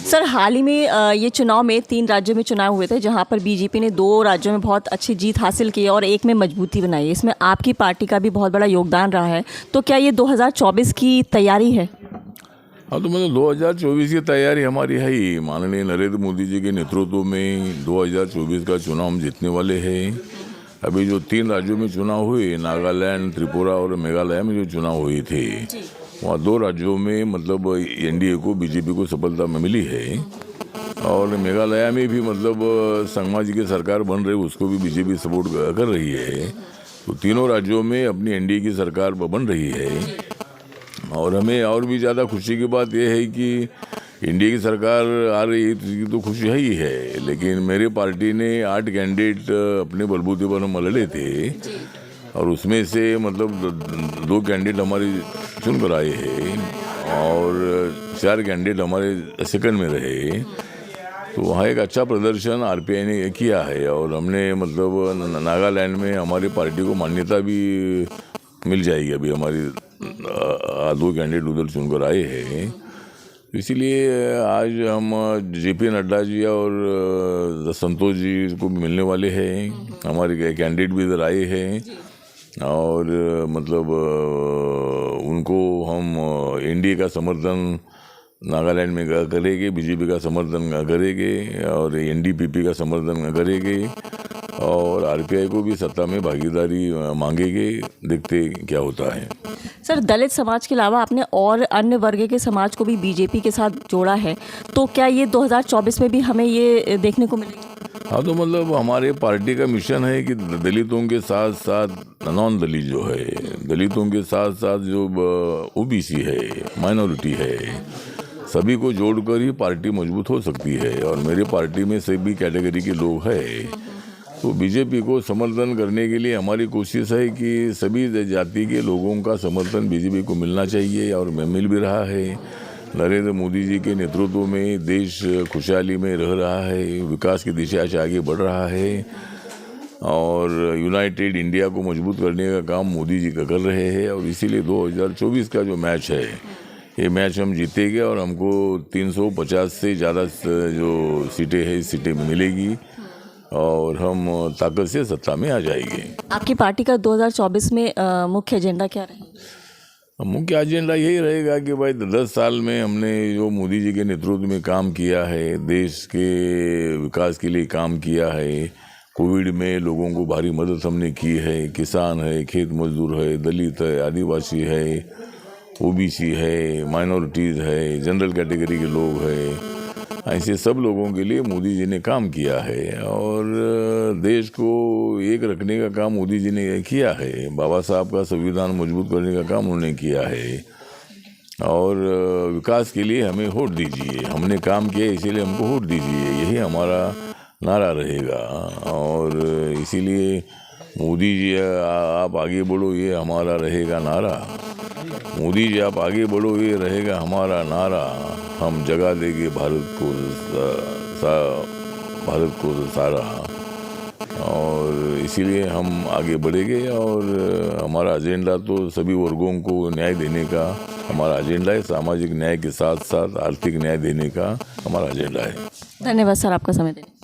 Sir हाल ही में ये चुनाव में 3 राज्यों में चुनाव हुए थे जहां पर बीजेपी ने 2 राज्यों में बहुत अच्छी जीत हासिल की और एक में मजबूती बनाई। इसमें आपकी पार्टी का भी बहुत बड़ा योगदान रहा है, तो क्या ये 2024 की तैयारी है? हाँ, तो मतलब 2024 की तैयारी हमारी है ही। माननीय नरेंद्र मोदी जी के नेतृत्व में 2024 का चुनाव हम जीतने वाले हैं। अभी जो 3 राज्यों में चुनाव हुए, नागालैंड, त्रिपुरा और मेघालय में जो चुनाव हुए थे, वहाँ 2 राज्यों में मतलब एनडीए को, बीजेपी को सफलता में मिली है। और मेघालय में भी मतलब संगमा जी की सरकार बन रही, उसको भी बीजेपी सपोर्ट कर रही है। तो तीनों राज्यों में अपनी एनडीए की सरकार बन रही है। और हमें और भी ज़्यादा खुशी की बात यह है कि इंडिया की सरकार आ रही है, तो खुशी है ही है। लेकिन मेरी पार्टी ने 8 कैंडिडेट अपने बलबूते पर हम लड़े थे और उसमें से मतलब 2 कैंडिडेट हमारे चुन कर आए हैं और 4 कैंडिडेट हमारे सेकंड में रहे। तो वहाँ एक अच्छा प्रदर्शन आरपीआई ने किया है और हमने मतलब नागालैंड में हमारी पार्टी को मान्यता भी मिल जाएगी। अभी हमारी 2 कैंडिडेट उधर चुनकर आए हैं। इसीलिए आज हम जेपी नड्डा जी और संतोष जी को भी मिलने वाले हैं। हमारे कैंडिडेट भी इधर आए हैं और मतलब उनको हम एनडीए का समर्थन नागालैंड में करेंगे, बीजेपी का समर्थन करेंगे और एनडीपीपी का समर्थन करेंगे और आरपीआई को भी सत्ता में भागीदारी मांगेंगे। देखते क्या होता है। सर दलित समाज के अलावा आपने और अन्य वर्ग के समाज को भी बीजेपी के साथ जोड़ा है, तो क्या ये 2024 में भी हमें ये देखने को मिलेगा? हाँ, तो मतलब हमारे पार्टी का मिशन है कि दलितों के साथ साथ नॉन दलित जो है, दलितों के साथ साथ जो ओबीसी है, माइनॉरिटी है, सभी को जोड़कर ही पार्टी मजबूत हो सकती है। और मेरी पार्टी में सभी कैटेगरी के लोग हैं। तो बीजेपी को समर्थन करने के लिए हमारी कोशिश है कि सभी जाति के लोगों का समर्थन बीजेपी को मिलना चाहिए और मिल भी रहा है। नरेंद्र मोदी जी के नेतृत्व में देश खुशहाली में रह रहा है, विकास की दिशा से आगे बढ़ रहा है और यूनाइटेड इंडिया को मजबूत करने का काम मोदी जी कर रहे हैं। और इसीलिए 2024 का जो मैच है, ये मैच हम जीतेंगे और हमको 350 से ज़्यादा जो सीटें हैं, इस सीटें मिलेगी और हम ताकत से सत्ता में आ जाएंगे। आपकी पार्टी का 2024 में मुख्य एजेंडा क्या रहेगा? मुख्य एजेंडा यही रहेगा कि भाई 10 साल में हमने जो मोदी जी के नेतृत्व में काम किया है, देश के विकास के लिए काम किया है। कोविड में लोगों को भारी मदद हमने की है। किसान है, खेत मजदूर है, दलित है, आदिवासी है, ओबीसी है, माइनॉरिटीज़ है, जनरल कैटेगरी के लोग हैं, ऐसे सब लोगों के लिए मोदी जी ने काम किया है और देश को एक रखने का काम मोदी जी ने किया है। बाबा साहब का संविधान मजबूत करने का काम उन्होंने किया है और विकास के लिए हमें वोट दीजिए। हमने काम किया इसीलिए हमको वोट दीजिए, यही हमारा नारा रहेगा। और इसीलिए मोदी जी आप आगे बढ़ो, ये हमारा रहेगा नारा। मोदी जी आप आगे बढ़ो, ये रहेगा हमारा नारा। हम जगा देंगे भारत को सारा। और इसीलिए हम आगे बढ़ेंगे और हमारा एजेंडा तो सभी वर्गों को न्याय देने का हमारा एजेंडा है। सामाजिक न्याय के साथ साथ आर्थिक न्याय देने का हमारा एजेंडा है। धन्यवाद सर आपका समय देने।